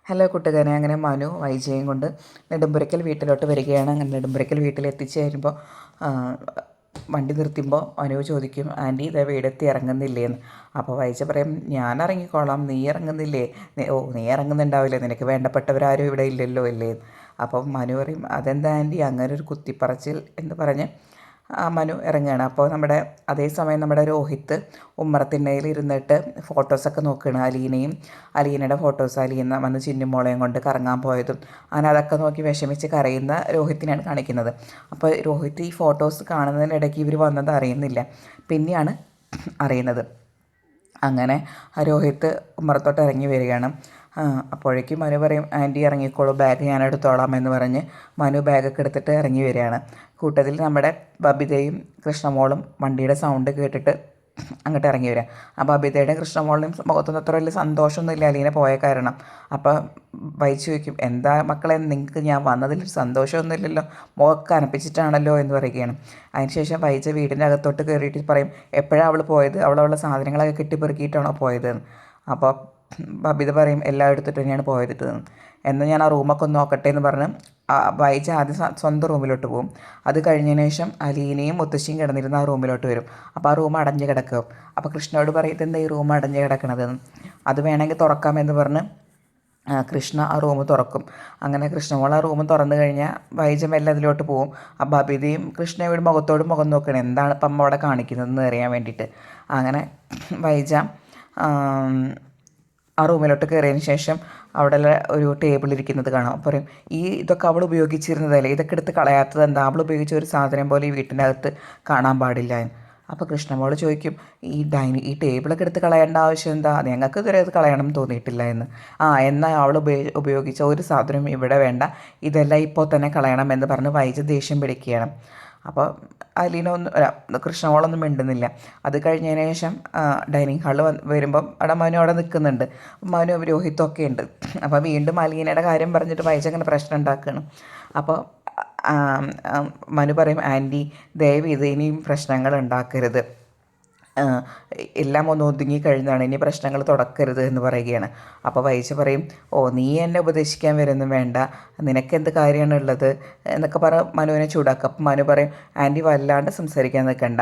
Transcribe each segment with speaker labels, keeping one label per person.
Speaker 1: Hello കൂട്ടുകാരെ, അങ്ങനെ മനു വൈജയും കൊണ്ട് നെടുമ്പുരയ്ക്കൽ വീട്ടിലോട്ട് വരികയാണ്. അങ്ങനെ നെടുമ്പുരയ്ക്കൽ വീട്ടിൽ എത്തിച്ച് കഴിയുമ്പോൾ വണ്ടി നിർത്തുമ്പോൾ മനു ചോദിക്കും, ആൻറ്റി ഇതേ വീടെത്തി ഇറങ്ങുന്നില്ലേന്ന്. അപ്പോൾ വൈജ പറയും, ഞാൻ ഇറങ്ങിക്കോളാം, നീ ഇറങ്ങുന്നില്ലേ? നീ ഇറങ്ങുന്നുണ്ടാവില്ലേ, നിനക്ക് വേണ്ടപ്പെട്ടവരാരും ഇവിടെ ഇല്ലല്ലോ അല്ലേ? അപ്പം മനു പറയും, അതെന്താ ആൻറ്റി അങ്ങനെ ഒരു കുത്തിപ്പറച്ചിൽ എന്ന് പറഞ്ഞ് മനു ഇറങ്ങുകയാണ്. അപ്പോൾ അതേസമയം നമ്മുടെ രോഹിത്ത് ഉമ്മറത്തിണ്ണയിൽ ഇരുന്നിട്ട് ഫോട്ടോസൊക്കെ നോക്കുകയാണ്. അലീനയുടെ ഫോട്ടോസ്, അലീന വന്ന് ചിന്നുമോളെയും കൊണ്ട് കറങ്ങാൻ പോയതും അങ്ങനെ അതൊക്കെ നോക്കി വിഷമിച്ച് കരയുന്ന രോഹിത്തിനെയാണ് കാണിക്കുന്നത്. അപ്പോൾ രോഹിത്ത് ഈ ഫോട്ടോസ് കാണുന്നതിനിടയ്ക്ക് ഇവർ വന്നത് അറിയുന്നില്ല, പിന്നെയാണ് അറിയുന്നത്. അങ്ങനെ രോഹിത്ത് ഉമ്മറത്തോട്ട് ഇറങ്ങി വരികയാണ്. അപ്പോഴേക്കും മനു പറയും, ആൻറ്റി ഇറങ്ങിക്കോളൂ, ബാഗ് ഞാൻ എടുത്തോളാം എന്ന് പറഞ്ഞ് മനു ബാഗൊക്കെ എടുത്തിട്ട് ഇറങ്ങി വരികയാണ്. കൂട്ടത്തിൽ നമ്മുടെ ബബിതയും കൃഷ്ണമോളും വണ്ടിയുടെ സൗണ്ട് കേട്ടിട്ട് അങ്ങോട്ട് ഇറങ്ങി വരിക. അപ്പോൾ ബബിതയുടെ കൃഷ്ണമോളിനും മുഖത്തൊന്നും അത്ര വലിയ സന്തോഷമൊന്നുമില്ല അലീന പോയ കാരണം. അപ്പോൾ വൈജു ചോദിക്കും, എന്താ മക്കളെ നിങ്ങൾക്ക് ഞാൻ വന്നതിൽ സന്തോഷമൊന്നുമില്ലല്ലോ, മുഖമൊക്കെ കനപ്പിച്ചിട്ടാണല്ലോ എന്ന് പറയുകയാണ്. അതിനുശേഷം വൈജ വീടിൻ്റെ അകത്തോട്ട് കയറിയിട്ട് പറയും, എപ്പോഴാണ് അവൾ പോയത്, അവളുള്ള സാധനങ്ങളൊക്കെ കെട്ടിപ്പെറുക്കിയിട്ടാണോ പോയതെന്ന്. അപ്പോൾ ബബിത പറയും, എല്ലാം എടുത്തിട്ട് തന്നെയാണ് പോയത്, എന്നാൽ ഞാൻ ആ റൂമൊക്കെ ഒന്ന് നോക്കട്ടെ എന്ന് പറഞ്ഞ് വൈജ ആദ്യം സ്വന്തം റൂമിലോട്ട് പോകും. അത് കഴിഞ്ഞതിന് ശേഷം അലീനയും മുത്തശ്ശിയും കിടന്നിരുന്ന ആ റൂമിലോട്ട് വരും. അപ്പോൾ ആ റൂം അടഞ്ഞ് കിടക്കും. അപ്പോൾ കൃഷ്ണയോട് പറയും, എന്താ ഈ റൂം അടഞ്ഞ് കിടക്കണതെന്ന്, അത് വേണമെങ്കിൽ തുറക്കാമെന്ന് പറഞ്ഞ് കൃഷ്ണ ആ റൂം തുറക്കും. അങ്ങനെ കൃഷ്ണമോൾ ആ റൂം തുറന്നു കഴിഞ്ഞാൽ വൈജ മെല്ലെ അതിലോട്ട് പോകും. ആ ബബിതയും കൃഷ്ണയോട് മുഖത്തോട് മുഖം നോക്കണം, എന്താണ് ഇപ്പം അമ്മ അവിടെ കാണിക്കുന്നതെന്ന് അറിയാൻ വേണ്ടിയിട്ട്. അങ്ങനെ വൈജ ആ റൂമിലോട്ട് കയറിയതിന് ശേഷം അവിടെ ഒരു ടേബിൾ ഇരിക്കുന്നത് കാണാം. പറയും, ഇതൊക്കെ അവൾ ഉപയോഗിച്ചിരുന്നതല്ലേ, ഇതൊക്കെ എടുത്ത് കളയാത്തത് എന്താ, അവൾ ഉപയോഗിച്ച ഒരു സാധനം പോലെ ഈ വീട്ടിൻ്റെ അകത്ത് കാണാൻ പാടില്ല എന്ന്. അപ്പോൾ കൃഷ്ണമോൾ ചോദിക്കും, ഈ ടേബിളൊക്കെ എടുത്ത് കളയേണ്ട ആവശ്യം എന്താ, ഞങ്ങൾക്ക് ഇതുവരെ അത് കളയണം തോന്നിയിട്ടില്ല എന്ന്. എന്നാൽ അവൾ ഉപയോഗിച്ച ഒരു സാധനവും ഇവിടെ വേണ്ട, ഇതെല്ലാം ഇപ്പോൾ തന്നെ കളയണം എന്ന് പറഞ്ഞ് വൈജ ദേഷ്യം പിടിക്കുകയാണ്. അപ്പോൾ അലീന കൃഷ്ണമോളൊന്നും മിണ്ടുന്നില്ല. അത് കഴിഞ്ഞതിന് ശേഷം ഡൈനിങ് ഹാളിൽ വരുമ്പം മനു അവിടെ നിൽക്കുന്നുണ്ട്. മനു രോഹിത്തൊക്കെ ഉണ്ട്. അപ്പോൾ വീണ്ടും അലീനയുടെ കാര്യം പറഞ്ഞിട്ട് വൈജ അങ്ങനെ പ്രശ്നം ഉണ്ടാക്കുകയാണ്. അപ്പോൾ മനു പറയും, ആൻറ്റി ദയവ് ഇത് ഇനിയും പ്രശ്നങ്ങൾ ഉണ്ടാക്കരുത്, എല്ലാം ഒന്ന് ഒതുങ്ങി കഴിഞ്ഞാണ്, ഇനി പ്രശ്നങ്ങൾ തുടക്കരുത് എന്ന് പറയുകയാണ്. അപ്പോൾ വൈജ പറയും, നീ എന്നെ ഉപദേശിക്കാൻ വരുന്നും വേണ്ട, നിനക്കെന്ത് കാര്യമാണ് ഉള്ളത് എന്നൊക്കെ മനുവിനെ ചൂടാക്കും. അപ്പം മനു പറയും, ആൻറ്റി വല്ലാണ്ട് സംസാരിക്കാൻ നിൽക്കണ്ട,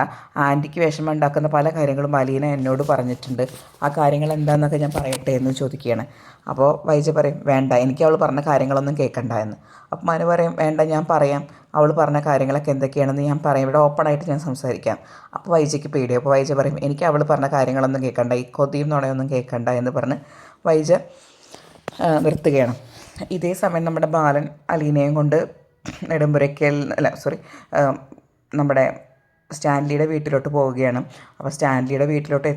Speaker 1: ആൻറ്റിക്ക് വിഷമം ഉണ്ടാക്കുന്ന പല കാര്യങ്ങളും അലീന എന്നോട് പറഞ്ഞിട്ടുണ്ട്, ആ കാര്യങ്ങൾ എന്താണെന്നൊക്കെ ഞാൻ പറയട്ടെ എന്ന് ചോദിക്കുകയാണ്. അപ്പോൾ വൈജ പറയും, വേണ്ട, എനിക്ക് അവൾ പറഞ്ഞ കാര്യങ്ങളൊന്നും കേൾക്കണ്ട എന്ന്. അപ്പം മനു പറയും, വേണ്ട, ഞാൻ പറയാം, അവൾ പറഞ്ഞ കാര്യങ്ങളൊക്കെ എന്തൊക്കെയാണെന്ന് ഞാൻ പറയും, ഇവിടെ ഓപ്പണായിട്ട് ഞാൻ സംസാരിക്കാം. അപ്പോൾ വൈജയ്ക്ക് പേടിയും. അപ്പോൾ വൈജ പറയും, എനിക്ക് അവൾ പറഞ്ഞ കാര്യങ്ങളൊന്നും കേൾക്കണ്ട, ഈ കൊതിയും നുണയൊന്നും കേൾക്കണ്ട എന്ന് പറഞ്ഞ് വൈജ നിർത്തുകയാണ്. ഇതേ സമയം നമ്മുടെ ബാലൻ അലീനയും കൊണ്ട് നമ്മുടെ സ്റ്റാൻലിയുടെ വീട്ടിലോട്ട് പോവുകയാണ്. അപ്പോൾ സ്റ്റാൻലിയുടെ വീട്ടിലോട്ട്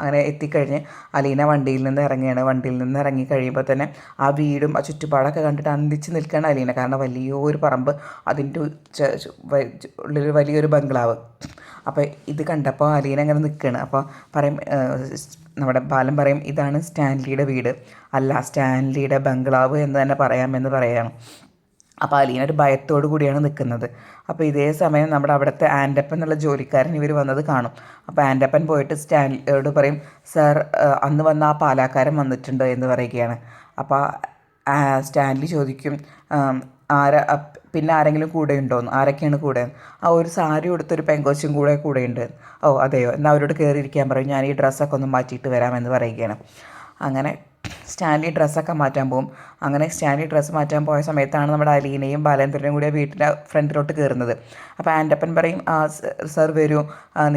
Speaker 1: അങ്ങനെ എത്തിക്കഴിഞ്ഞ് അലീന വണ്ടിയിൽ നിന്ന് ഇറങ്ങുകയാണ്. വണ്ടിയിൽ നിന്ന് ഇറങ്ങി കഴിയുമ്പോൾ തന്നെ ആ വീടും ആ ചുറ്റുപാടൊക്കെ കണ്ടിട്ട് അന്തിച്ച് നിൽക്കുകയാണ് അലീന. കാരണം വലിയൊരു പറമ്പ്, അതിൻ്റെ ഉള്ളിൽ വലിയൊരു ബംഗ്ലാവ്. അപ്പോൾ ഇത് കണ്ടപ്പോൾ അലീന അങ്ങനെ നിൽക്കുകയാണ്. അപ്പോൾ പറയും, നമ്മുടെ ബാലൻ പറയും, ഇതാണ് സ്റ്റാൻലിയുടെ വീട്, അല്ല സ്റ്റാൻലിയുടെ ബംഗ്ലാവ് എന്ന് തന്നെ പറയാമെന്ന് പറയുകയാണ്. അപ്പോൾ അലീന ഒരു ഭയത്തോടു കൂടിയാണ് നിൽക്കുന്നത്. അപ്പോൾ ഇതേ സമയം നമ്മുടെ അവിടുത്തെ ആൻറ്റപ്പൻ എന്നുള്ള ജോലിക്കാരൻ ഇവർ വന്നത് കാണും. അപ്പോൾ ആൻറ്റപ്പൻ പോയിട്ട് സ്റ്റാൻലിയോട് പറയും, സാർ അന്ന് വന്ന ആ പാലാക്കാരൻ വന്നിട്ടുണ്ട് എന്ന് പറയുകയാണ്. അപ്പോൾ സ്റ്റാൻലി ചോദിക്കും, പിന്നെ ആരെങ്കിലും കൂടെ ഉണ്ടോയെന്ന്. ആരൊക്കെയാണ് കൂടെ? ഒരു സാരി കൊടുത്തൊരു പെങ്കൊച്ചും കൂടെയുണ്ട്. അതെയോ, എന്നാൽ അവരോട് കയറിയിരിക്കാൻ പറയും, ഞാൻ ഈ ഡ്രസ്സൊക്കെ ഒന്ന് മാറ്റിയിട്ട് വരാമെന്ന് പറയുകയാണ്. അങ്ങനെ സ്റ്റാൻലി ഡ്രസ്സൊക്കെ മാറ്റാൻ പോകും. അങ്ങനെ സ്റ്റാൻലി ഡ്രസ്സ് മാറ്റാൻ പോയ സമയത്താണ് നമ്മുടെ അലീനയും ബാലേന്ദ്രനും കൂടി വീട്ടിൻ്റെ ഫ്രണ്ടിലോട്ട് കയറുന്നത്. അപ്പോൾ ആൻറ്റപ്പൻ പറയും, സാർ വരൂ,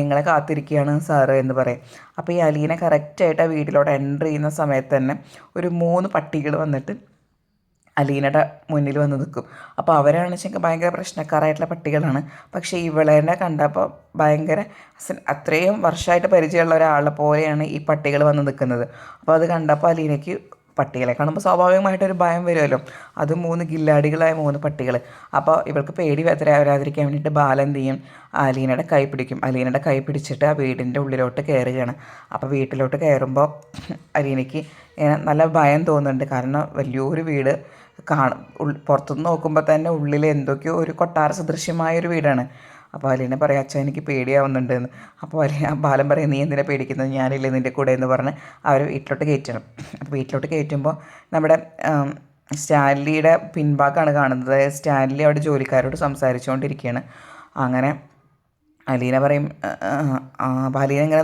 Speaker 1: നിങ്ങളെ കാത്തിരിക്കുകയാണ് സാറ് എന്ന് പറയും. അപ്പോൾ ഈ അലീന കറക്റ്റായിട്ട് ആ വീട്ടിലോട്ട് എൻ്റർ ചെയ്യുന്ന സമയത്ത് തന്നെ ഒരു 3 പട്ടികൾ വന്നിട്ട് അലീനയുടെ മുന്നിൽ വന്ന് നിൽക്കും. അപ്പോൾ അവരാണെന്ന് വെച്ചാൽ ഭയങ്കര പ്രശ്നക്കാരായിട്ടുള്ള പട്ടികളാണ്. പക്ഷേ ഇവളെന്നെ കണ്ടപ്പോൾ ഭയങ്കര അത്രയും വർഷമായിട്ട് പരിചയമുള്ള ഒരാളെ പോലെയാണ് ഈ പട്ടികൾ വന്ന് നിൽക്കുന്നത്. അപ്പോൾ അത് കണ്ടപ്പോൾ അലീനയ്ക്ക് പട്ടികളെ കാണുമ്പോൾ സ്വാഭാവികമായിട്ടൊരു ഭയം വരുമല്ലോ. അത് 3 ഗില്ലാടികളായ 3 പട്ടികൾ. അപ്പോൾ ഇവൾക്ക് പേടി വരാതിരിക്കാൻ വേണ്ടിയിട്ട് ബാലെന്ത് ചെയ്യും, അലീനയുടെ കൈ പിടിക്കും. അലീനയുടെ കൈ പിടിച്ചിട്ട് ആ വീടിൻ്റെ ഉള്ളിലോട്ട് കയറുകയാണ്. അപ്പോൾ വീട്ടിലോട്ട് കയറുമ്പോൾ അലീനയ്ക്ക് നല്ല ഭയം തോന്നുന്നുണ്ട്. കാരണം വലിയൊരു വീട് പുറത്തുനിന്ന് നോക്കുമ്പോൾ തന്നെ ഉള്ളിൽ എന്തൊക്കെയോ ഒരു കൊട്ടാര സദൃശ്യമായൊരു വീടാണ്. അപ്പോൾ അലീന പറയും അച്ഛൻ എനിക്ക് പേടിയാവുന്നുണ്ട് എന്ന്. അപ്പോൾ ബാലൻ പറയും നീ എന്തിനാ പേടിക്കുന്നത്, ഞാനില്ലേ നിൻ്റെ കൂടെ എന്ന് പറഞ്ഞ് അവർ വീട്ടിലോട്ട് കയറ്റണം. അപ്പോൾ വീട്ടിലോട്ട് കയറ്റുമ്പോൾ നമ്മുടെ സ്റ്റാൻലിയുടെ പിൻഭാഗമാണ് കാണുന്നത്. സ്റ്റാൻലി അവിടെ ജോലിക്കാരോട് സംസാരിച്ചുകൊണ്ടിരിക്കുകയാണ്. അങ്ങനെ അലീന പറയും അപ്പോൾ അലീന ഇങ്ങനെ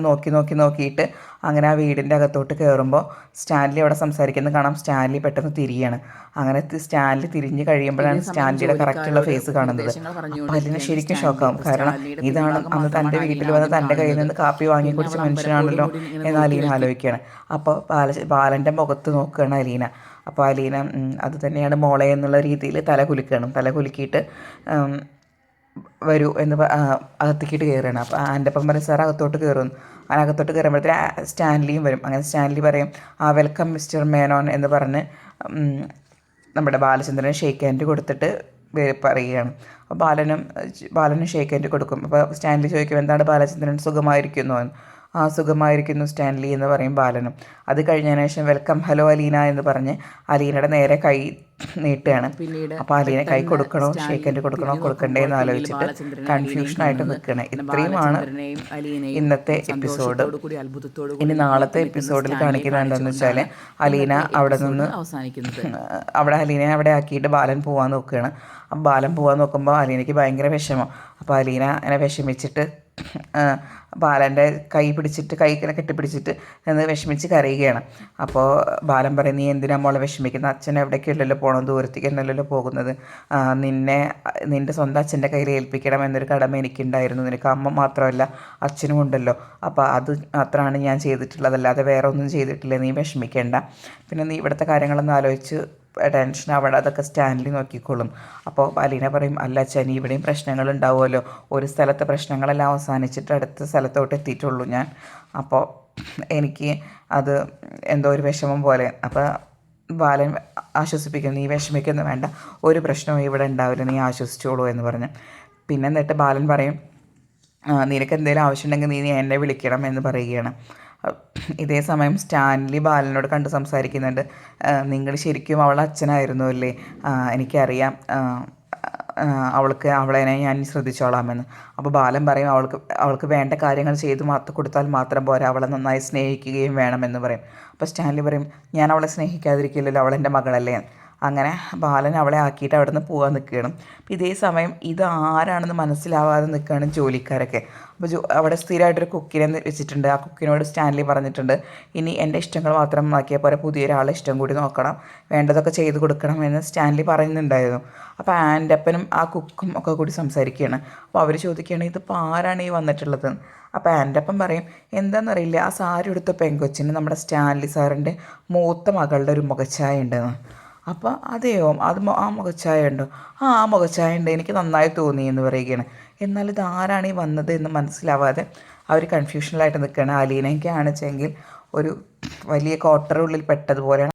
Speaker 1: നോക്കിയിട്ട് അങ്ങനെ ആ വീടിൻ്റെ അകത്തോട്ട് കയറുമ്പോൾ സ്റ്റാൻലി അവിടെ സംസാരിക്കുന്നത് കാണാം. സ്റ്റാൻലി പെട്ടെന്ന് തിരിയാണ്. അങ്ങനെ സ്റ്റാൻലി തിരിഞ്ഞ് കഴിയുമ്പോഴാണ് സ്റ്റാൻലിയുടെ കറക്റ്റുള്ള ഫേസ് കാണുന്നത്. അപ്പോൾ അലീന ശരിക്കും ഷോക്കാവും. കാരണം ഇതാണ് അന്ന് തൻ്റെ വീട്ടിൽ വന്ന് തൻ്റെ കയ്യിൽ നിന്ന് കാപ്പി വാങ്ങി കുടിച്ച മനുഷ്യനാണല്ലോ എന്ന് അലീന ആലോചിക്കുകയാണ്. അപ്പോൾ ബാലൻ്റെ മുഖത്ത് നോക്കുകയാണ് അലീന. അപ്പോൾ അലീന അത് തന്നെയാണ് മോളെ എന്നുള്ള രീതിയിൽ തല കുലുക്കിയിട്ട് വരൂ എന്ന് അകത്തേക്കിട്ട് കയറുകയാണ്. അപ്പോൾ എൻ്റെ അപ്പം പറയും സാർ അകത്തോട്ട് കയറുന്നു. അകത്തോട്ട് കയറുമ്പോഴത്തേന് സ്റ്റാൻലിയും വരും. അങ്ങനെ സ്റ്റാൻലി പറയും വെൽക്കം മിസ്റ്റർ മേനോൻ എന്ന് പറഞ്ഞ് നമ്മുടെ ബാലചന്ദ്രന് ഷേക്ക് ഹാൻഡ് കൊടുത്തിട്ട് പറയുകയാണ്. അപ്പോൾ ബാലനും ഷേക്ക് ഹാൻഡ് കൊടുക്കും. അപ്പോൾ സ്റ്റാൻലി ചോദിക്കും എന്താണ് ബാലചന്ദ്രൻ സുഖമായിരിക്കുന്നു എന്ന്. സുഖമായിരിക്കുന്നു സ്റ്റാൻലി എന്ന് പറയും ബാലനും. അത് കഴിഞ്ഞതിന് ശേഷം വെൽക്കം ഹലോ അലീന എന്ന് പറഞ്ഞ് അലീനയുടെ നേരെ കൈ നീട്ടുകയാണ്. അപ്പോൾ അലീന കൈ കൊടുക്കണോ ഷേക്ക് ഹാൻഡ് കൊടുക്കണ്ടേ എന്ന് ആലോചിച്ചിട്ട് കൺഫ്യൂഷനായിട്ട് നിൽക്കുകയാണ്. ഇത്രയുമാണ് ഇന്നത്തെ എപ്പിസോഡ്. ഇനി നാളത്തെ എപ്പിസോഡിൽ കാണിക്കുന്നത് എന്താണെന്ന് വെച്ചാൽ അലീന അലീനയെ അവിടെ ആക്കിയിട്ട് ബാലൻ പോകാൻ നോക്കുകയാണ്. അപ്പം ബാലൻ പോകാൻ നോക്കുമ്പോൾ അലീനയ്ക്ക് ഭയങ്കര വിഷമം. അപ്പോൾ അലീന അങ്ങനെ വിഷമിച്ചിട്ട് ബാലൻ്റെ കൈ ഇങ്ങനെ കെട്ടിപ്പിടിച്ചിട്ട് എന്ന് വിഷമിച്ച് കരയുകയാണ്. അപ്പോൾ ബാലൻ പറയും നീ എന്തിനാ മോളെ വിഷമിക്കുന്നത്, അച്ഛൻ എവിടേക്കല്ലല്ലോ പോകണം, ദൂരത്തേക്ക് എന്നല്ലല്ലോ പോകുന്നത്, നിൻ്റെ സ്വന്തം അച്ഛൻ്റെ കയ്യിൽ ഏൽപ്പിക്കണം എന്നൊരു കടമ എനിക്കുണ്ടായിരുന്നു, നിനക്ക് അമ്മ മാത്രമല്ല അച്ഛനും ഉണ്ടല്ലോ, അപ്പോൾ അത് മാത്രമാണ് ഞാൻ ചെയ്തിട്ടുള്ളത്, അല്ലാതെ വേറെ ഒന്നും ചെയ്തിട്ടില്ല, നീ വിഷമിക്കേണ്ട, പിന്നെ നീ ഇവിടുത്തെ കാര്യങ്ങളൊന്നും ആലോചിച്ച് ടെൻഷൻ അവിടെ അതൊക്കെ സ്റ്റാൻലി നോക്കിക്കോളും. അപ്പോൾ അലീന പറയും അല്ല അച്ഛൻ ഇവിടെയും പ്രശ്നങ്ങൾ ഉണ്ടാവുമല്ലോ, ഒരു സ്ഥലത്തെ പ്രശ്നങ്ങളെല്ലാം അവസാനിച്ചിട്ട് അടുത്ത സ്ഥലത്തോട്ട് എത്തിയിട്ടുള്ളൂ ഞാൻ, അപ്പോൾ എനിക്ക് അത് എന്തോ ഒരു വിഷമം പോലെ. അപ്പോൾ ബാലൻ ആശ്വസിപ്പിക്കും നീ വിഷമിക്കൊന്നും വേണ്ട, ഒരു പ്രശ്നവും ഇവിടെ ഉണ്ടാവില്ല, നീ ആശ്വസിച്ചോളൂ എന്ന് പറഞ്ഞ്. പിന്നെ എന്നിട്ട് ബാലൻ പറയും നിനക്ക് എന്തെങ്കിലും ആവശ്യമുണ്ടെങ്കിൽ നീ എന്നെ വിളിക്കണം എന്ന് പറയുകയാണ്. ഇതേ സമയം സ്റ്റാൻലി ബാലനോട് കണ്ട് സംസാരിക്കുന്നുണ്ട്. നിങ്ങൾ ശരിക്കും അവളുടെ അച്ഛനായിരുന്നു അല്ലേ, എനിക്കറിയാം, അവളെ ഞാൻ ശ്രദ്ധിച്ചോളാമെന്ന്. അപ്പോൾ ബാലൻ പറയും അവൾക്ക് വേണ്ട കാര്യങ്ങൾ ചെയ്ത് കൊടുത്താൽ മാത്രം പോരാ, അവളെ നന്നായി സ്നേഹിക്കുകയും വേണമെന്ന് പറയും. അപ്പോൾ സ്റ്റാൻലി പറയും ഞാൻ അവളെ സ്നേഹിക്കാതിരിക്കില്ലല്ലോ, അവളെൻ്റെ മകളല്ലേ. അങ്ങനെ ബാലൻ അവളെ ആക്കിയിട്ട് അവിടെ നിന്ന് പോകാൻ നിൽക്കുകയാണ്. അപ്പോൾ ഇതേ സമയം ഇത് ആരാണെന്ന് മനസ്സിലാവാതെ നിൽക്കുകയാണ് ജോലിക്കാരൊക്കെ. അപ്പോൾ അവിടെ സ്ഥിരമായിട്ടൊരു കുക്കിനെ വെച്ചിട്ടുണ്ട്. ആ കുക്കിനോട് സ്റ്റാൻലി പറഞ്ഞിട്ടുണ്ട് ഇനി എൻ്റെ ഇഷ്ടങ്ങൾ മാത്രം നോക്കിയാൽ പോലെ പുതിയൊരാളെ ഇഷ്ടം കൂടി നോക്കണം, വേണ്ടതൊക്കെ ചെയ്ത് കൊടുക്കണം എന്ന് സ്റ്റാൻലി പറയുന്നുണ്ടായിരുന്നു. അപ്പോൾ ആൻ്റപ്പനും ആ കുക്കും ഒക്കെ കൂടി സംസാരിക്കുകയാണ്. അപ്പോൾ അവർ ചോദിക്കുകയാണ് ഇതിപ്പോൾ ആരാണ് ഈ വന്നിട്ടുള്ളത്. അപ്പോൾ ആൻ്റപ്പൻ പറയും എന്താണെന്നറിയില്ല, ആ സാരി എടുത്ത പെങ്കൊച്ചിന് നമ്മുടെ സ്റ്റാൻലി സാറിൻ്റെ മൂത്ത മകളുടെ ഒരു മുഖച്ഛായ ഉണ്ടെന്ന്. അപ്പോൾ അതെയോ ആ മുഖച്ഛായ ഉണ്ടോ, ആ മുഖച്ഛായ ഉണ്ട്, എനിക്ക് നന്നായി തോന്നി എന്ന് പറയുകയാണ്. എന്നാൽ ഇത് ആരാണ് ഈ വന്നത് എന്ന് മനസ്സിലാവാതെ അവർ കൺഫ്യൂഷനിലായിട്ട് നിൽക്കുകയാണ്. അലീനയ്ക്കാണെച്ചെങ്കിൽ ഒരു വലിയ ക്വാർട്ടറുള്ളിൽ പെട്ടതുപോലെയാണ്